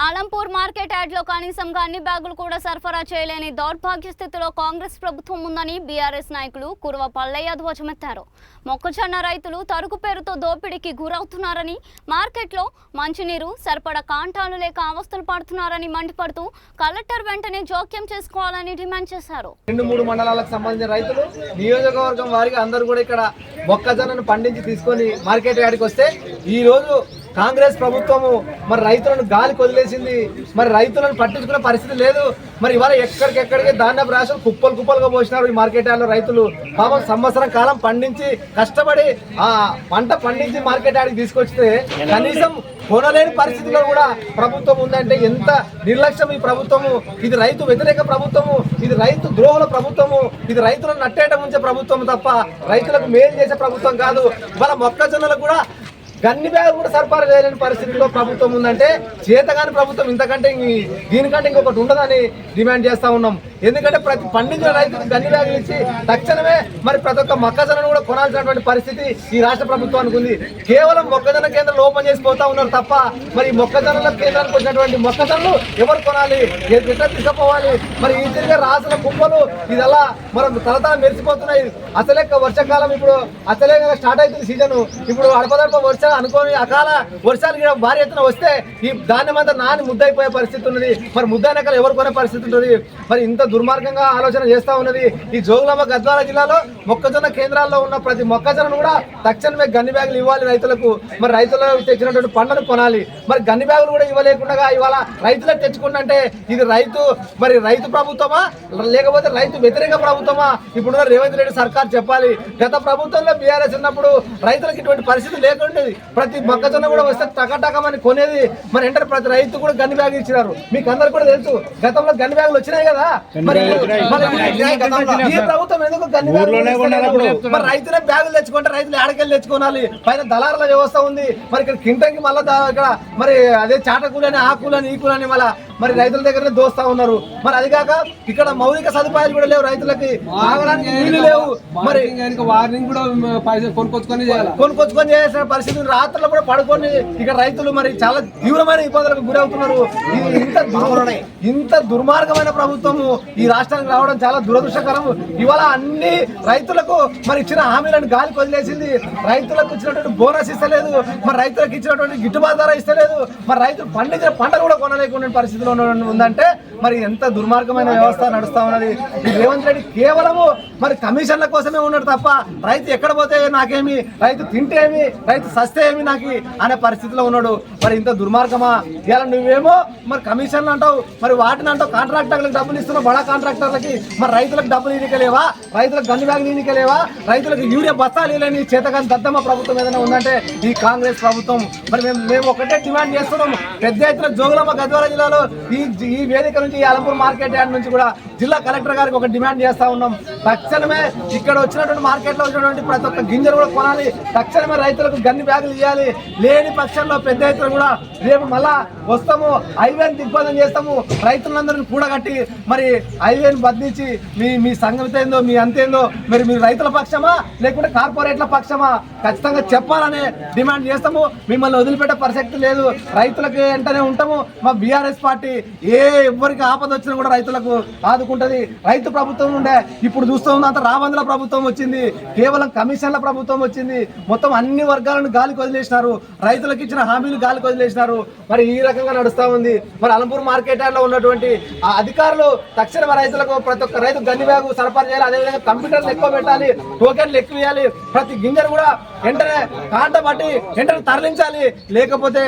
Alampur market యార్డ్లో కనీసం అన్ని బ్యాగులు కూడా సరఫరా చేయలేని దౌర్భాగ్య స్థితిలో కాంగ్రెస్ ప్రభుత్వం ఉందని బీఆర్ఎస్ నాయకులు కుర్వ పల్లయ్య ధ్వజమెత్తారు. మొక్కజొన్న రైతులు తరుగు పేరుతో దోపిడీకి గురవుతున్నారని, మార్కెట్లో మంచినీరు సరిపడా కాంటాలు లేక అవస్థలు పడుతున్నారని మండిపడుతూ కలెక్టర్ వెంటనే జోక్యం చేసుకోవాలని డిమాండ్ చేశారు. 2-3 మండలాలకు సంబంధించిన రైతులు నియోజకవర్గం వారిగా అందరూ కూడా ఇక్కడ మొక్కజొన్నను పండించి తీసుకొని మార్కెట్ యార్డ్కి వస్తే ఈ రోజు కాంగ్రెస్ ప్రభుత్వము మరి రైతులను గాలి వదిలేసింది. మరి రైతులను పట్టించుకునే పరిస్థితి లేదు. మరి ఇవాళ ఎక్కడికెక్కడికి ధాన్యపు రాశులు కుప్పలుగా పోసినారు ఈ మార్కెట్ యార్డ్లో రైతులు. పాపం సంవత్సరం కాలం పండించి కష్టపడి ఆ పంట పండించి మార్కెట్ యార్డ్కి తీసుకొస్తే కనీసం కొనలేని పరిస్థితిలో కూడా ప్రభుత్వం ఉందంటే ఎంత నిర్లక్ష్యం ఈ ప్రభుత్వము. ఇది రైతు వ్యతిరేక ప్రభుత్వము, ఇది రైతు ద్రోహుల ప్రభుత్వము, ఇది రైతులను నట్టేట ఉంచే ప్రభుత్వం తప్ప రైతులకు మేలు చేసే ప్రభుత్వం కాదు. ఇవాళ మొక్కజొన్నలకు కూడా గన్ని బ్యాగులు కూడా సరఫరా చేయలేని పరిస్థితిలో ప్రభుత్వం ఉందంటే చేతగాని ప్రభుత్వం ఇంతకంటే దీనికంటే ఇంకొకటి ఉండదని డిమాండ్ చేస్తా ఉన్నాం. ఎందుకంటే ప్రతి పండించిన రైతులకు గన్ని బ్యాగులు ఇచ్చి తక్షణమే మరి ప్రతి ఒక్క మొక్కజొన్నను కూడా కొనాల్సినటువంటి పరిస్థితి ఈ రాష్ట్ర ప్రభుత్వానికి ఉంది. కేవలం మొక్కజొన్న కేంద్రాలు ఓపెన్ చేసిపోతా ఉన్నారు తప్ప మరి మొక్కజొన్నల కేంద్రానికి వచ్చినటువంటి మొక్కజొన్నలు ఎవరు కొనాలి, ఎట్లా తీసుకుపోవాలి? మరి ఈ తిరిగే రాసుల కుప్పలు ఇదలా మనం తలతల మెరిసిపోతున్నాయి. అసలే వర్షాకాలం ఇప్పుడు అసలే స్టార్ట్ అవుతుంది సీజన్. ఇప్పుడు అడపదడప వర్షాలు అనుకోని అకాల వర్షాలు భారీ ఎత్తున వస్తే ఈ ధాన్యం అంతా నాని ముద్దయిపోయే పరిస్థితి ఉన్నది. మరి ముద్దనకలు ఎవరు కొనే పరిస్థితి ఉంటుంది? మరి ఇంత దుర్మార్గంగా ఆలోచన చేస్తా ఉన్నది. ఈ జోగులాంబ గద్వాల జిల్లాలో మొక్కజొన్న కేంద్రాల్లో ఉన్న ప్రతి మొక్కజొన్నను కూడా తక్షణమే గన్ని బ్యాగులు ఇవ్వాలి రైతులకు. మరి రైతులకు తెచ్చినటువంటి పంటను కొనాలి. మరి గన్ని బ్యాగులు కూడా ఇవ్వలేకుండా ఇవాళ రైతులకు తెచ్చుకుంటే ఇది మరి రైతు ప్రభుత్వమా లేకపోతే రైతు వ్యతిరేక ప్రభుత్వమా? ఇప్పుడున్న రేవంత్ రెడ్డి సర్కార్ చెప్పాలి. గత ప్రభుత్వంలో బీఆర్ఎస్ ఉన్నప్పుడు రైతులకు ఇటువంటి పరిస్థితి లేకుండేది. ప్రతి మొక్కజొన్న కూడా వస్తే టకటకమని కొనేది. మరి అంటే ప్రతి రైతు కూడా గన్ని బ్యాగ్ ఇచ్చినారు. మీకు అందరు కూడా తెలుసు గతంలో గన్ని బ్యాగులు వచ్చినాయి కదా. మరి ఈ ప్రభుత్వం ఎందుకు గన్ని బ్యాగులు? మరి రైతులే బ్యాగులు తెచ్చుకుంటే రైతులు ఏడకెళ్ళి తెచ్చుకోవాలి. పైన దళారుల వ్యవస్థ ఉంది. మరి ఇక్కడ కింటకి మళ్ళీ ఇక్కడ మరి అదే చాటకూలని ఆ కూలని ఈ కూలని మళ్ళీ మరి రైతుల దగ్గరనే దోస్తా ఉన్నారు. మరి అది కాక ఇక్కడ మౌలిక సదుపాయాలు కూడా లేవు రైతులకి, తాగడానికి నీళ్లు లేవు. మరి వార్నింగ్ కూడా కొనుక్కొచ్చుకొని చేయాల్సిన పరిస్థితి. రాత్రులు కూడా పడుకొని ఇక్కడ రైతులు మరి చాలా తీవ్రమైన ఇబ్బందులకు గురవుతున్నారు. ఇంత దుర్మార్గమైన ప్రభుత్వము ఈ రాష్ట్రానికి రావడం చాలా దురదృష్టకరం. ఇవాళ అన్ని రైతులకు మరి ఇచ్చిన హామీలను గాలి వదిలేసింది. రైతులకు ఇచ్చినటువంటి బోనస్ ఇస్తలేదు, మరి రైతులకు ఇచ్చినటువంటి గిట్టుబాటు ధర ఇస్తలేదు. మరి రైతులు పండించిన పంటలు కూడా కొనలేకుండా పరిస్థితిలో ఉందంటే మరి ఎంత దుర్మార్గమైన వ్యవస్థ నడుస్తా ఉన్నది. ఈ రేవంత్ రెడ్డి కేవలము మరి కమిషన్ల కోసమే ఉన్నాడు తప్ప రైతు ఎక్కడ పోతే నాకేమి, రైతు తింటే ఏమి, రైతు సస్తే ఏమి నాకు అనే పరిస్థితిలో ఉన్నాడు. మరి ఇంత దుర్మార్గమా? ఇలా నువ్వేమో మరి కమిషన్లు అంటావు, మరి వాటిని అంటావు, కాంట్రాక్టర్లకు డబ్బులు ఇస్తున్నావు, బడా కాంట్రాక్టర్లకి. మరి రైతులకు డబ్బులు ఇనికలేవా? రైతులకు గన్ని బ్యాగులు ఇనికలేవా? రైతులకు యూరియా బస్తాలు ఇవ్వలేని చేతగాని దద్దమ్మ ప్రభుత్వం ఏదైనా ఉందంటే ఈ కాంగ్రెస్ ప్రభుత్వం. మరి మేము ఒకటే డిమాండ్ చేస్తున్నాం. పెద్ద ఎత్తున జోగులాంబ గద్వాల జిల్లాలో ఈ వేదిక నుంచి ఈ ఆలంపూర్ మార్కెట్ యార్డ్ నుంచి కూడా జిల్లా కలెక్టర్ గారికి ఒక డిమాండ్ చేస్తా ఉన్నాం. తక్షణమే ఇక్కడ వచ్చినటువంటి మార్కెట్లో వచ్చినటువంటి ప్రతి ఒక్క గింజలు కూడా కొనాలి. తక్షణమే రైతులకు గన్ని బ్యాగులు ఇవ్వాలి. లేని పక్షంలో పెద్ద ఎత్తున కూడా రేపు మళ్ళా వస్తాము, హైవేని దిగ్బంధం చేస్తాము. రైతులందరినీ కూడగట్టి మరి హైవేని బదిలించి మీ సంగతి ఏందో, మీ అంతేందో, మరి మీరు రైతుల పక్షమా లేకుంటే కార్పొరేట్ల పక్షమా ఖచ్చితంగా చెప్పాలనే డిమాండ్ చేస్తాము. మిమ్మల్ని వదిలిపెట్టే ప్రసక్తి లేదు. రైతులకు వెంటనే ఉంటాము. మా బీఆర్ఎస్ పార్టీ ఎవరికి ఆపద వచ్చినా కూడా రైతులకు ఆదుకుంటది. రైతు ప్రభుత్వం ఉండే ఇప్పుడు చూస్తూ ఉన్నంత రాబందుల ప్రభుత్వం వచ్చింది, కేవలం కమిషన్ల ప్రభుత్వం వచ్చింది. మొత్తం అన్ని వర్గాలను గాలికి వదిలేసినారు. రైతులకు ఇచ్చిన హామీలు గాలికి వదిలేసినారు. మరి ఈ రకంగా నడుస్తా ఉంది. మరి ఆలంపూర్ మార్కెట్ యార్డ్లో ఉన్నటువంటి ఆ అధికారులు తక్షణ రైతులకు ప్రతి ఒక్క రైతు గన్ని బ్యాగు సరఫరా చేయాలి. అదేవిధంగా కంప్యూటర్లు ఎక్కువ పెట్టాలి, టోకెన్లు ఎక్కువ ఇవ్వాలి. ప్రతి గింజను కూడా వెంటనే కాంట పట్టి వెంటనే తరలించాలి. లేకపోతే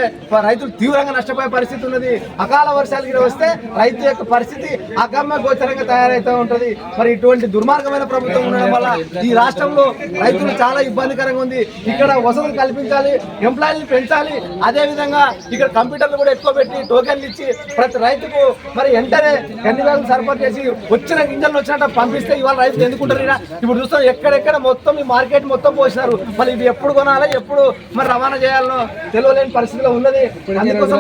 రైతులు తీవ్రంగా నష్టపోయే పరిస్థితి ఉన్నది. అకాల వర్షాలు వస్తే రైతు యొక్క పరిస్థితి అగమ్య గోచరంగా తయారైతూ ఉంటది. మరి ఇటువంటి దుర్మార్గమైన ప్రభుత్వం ఉండడం వల్ల ఈ రాష్ట్రంలో రైతులు చాలా ఇబ్బందికరంగా ఉంది. ఇక్కడ వసతులు కల్పించాలి, ఎంప్లాయీలు పెంచాలి. అదే విధంగా ఇక్కడ కంప్యూటర్లు కూడా ఎక్కువ పెట్టి టోకెన్లు ఇచ్చి ప్రతి రైతుకు మరి వెంటనే గన్ని బ్యాగులు సరఫరా చేసి వచ్చిన గింజలు వచ్చినట్టు పంపిస్తే ఇవాళ రైతులు ఎందుకుంటారు? ఇప్పుడు చూస్తాం ఎక్కడెక్కడ మొత్తం ఈ మార్కెట్ మొత్తం పోసినారు. మరి ఇది ఎప్పుడు కొనాలి, ఎప్పుడు మరి రవాణా చేయాలనో తెలియలేని పరిస్థితిలో ఉన్నది. అందుకోసం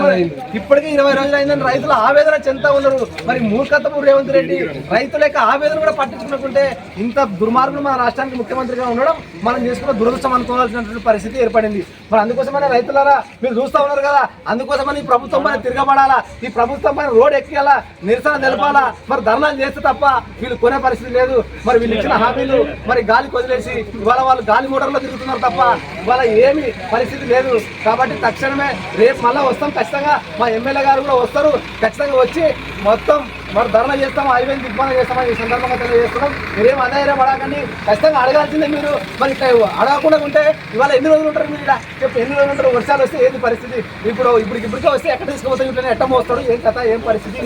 ఇప్పటికీ 20 రోజులు అయిందని రైతులు ఆవేదన చెందుతా ఉన్నారు. మరి మూర్ఖతము రేవంత్ రెడ్డి రైతుల యొక్క ఆవేదన కూడా పట్టించుకుంటే ఇంత దుర్మార్గులు మన రాష్ట్రానికి ముఖ్యమంత్రిగా ఉండడం మనం చేసుకున్న దురదృష్టం అనుకోవాల్సినటువంటి పరిస్థితి ఏర్పడింది. మరి అందుకోసమనే రైతులారా మీరు చూస్తూ ఉన్నారు కదా, అందుకోసమని ఈ ప్రభుత్వం పైన తిరగబడాలా, ఈ ప్రభుత్వం పైన రోడ్ ఎక్కేయాలా, నిరసన తెలపాలా. మరి ధర్నాలు చేస్తే తప్ప వీళ్ళు కొనే పరిస్థితి లేదు. మరి వీళ్ళు ఇచ్చిన హామీలు మరి గాలికి వదిలేసి ఇవాళ వాళ్ళు గాలి మోటార్లో తిరుగుతున్నారు తప్ప ఇవాళ ఏమి పరిస్థితి లేదు. కాబట్టి తక్షణమే రేపు మళ్ళీ వస్తాం, ఖచ్చితంగా మా ఎమ్మెల్యే గారు కూడా వస్తారు, ఖచ్చితంగా వచ్చి మొత్తం మరి ధర్నా చేస్తాం, హైవే దిగ్బంధం చేస్తామని ఈ సందర్భంగా తెలియజేస్తున్నాం. మీరేం అధైర్యం పడకండి, ఖచ్చితంగా అడగాల్సిందే మీరు. మరి అడగకుండా ఉంటే ఇవాళ ఎన్ని రోజులు ఉంటారు మీరు ఇక్కడ చెప్పి, ఎన్ని రోజులు ఉంటారు? వర్షాలు వస్తే ఏంది పరిస్థితి? ఇప్పటికే వస్తే ఎక్కడ తీసుకుపోతాం, ఇట్లా ఎట్ట మోస్తాడు, ఏం కథ, ఏం పరిస్థితి?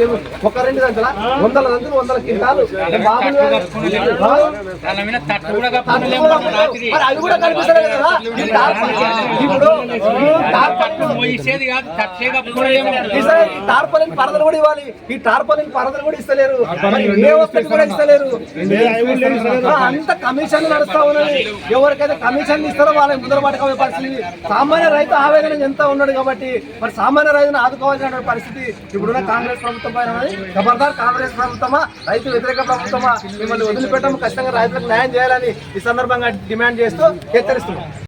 ఒక 2 గంటల 100 గంటలు 100 క్వింటాలు మరి అవి కూడా కనిపిస్తలేదు కదా. ఇప్పుడు టార్పలిన్ పరదలు కూడా ఇవ్వాలి, ఈ టార్పలిన్ పరదలు కూడా ఇస్తలేరు, ఏ వస్తువు కూడా ఇస్తలేరు. అంత కమిషన్లు నడుస్తా ఉన్నది. ఎవరికైతే కమిషన్లు ఇస్తారో వాళ్ళకి ముందర పట్టుకోవే పరిస్థితి. సామాన్య రైతు ఆవేదన ఎంత ఉన్నాడు కాబట్టి మరి సామాన్య రైతును ఆదుకోవాల్సిన పరిస్థితి ఇప్పుడున్న కాంగ్రెస్ ప్రభుత్వం పైన ఉన్నది. ఖబర్దార్ కాంగ్రెస్ ప్రభుత్వమా, రైతు వ్యతిరేక ప్రభుత్వమా, మిమ్మల్ని వదిలిపెట్టము, ఖచ్చితంగా రైతులకు న్యాయం చేయాలని ఈ సందర్భంగా డిమాండ్ చేస్తూ హెచ్చరిస్తున్నాం.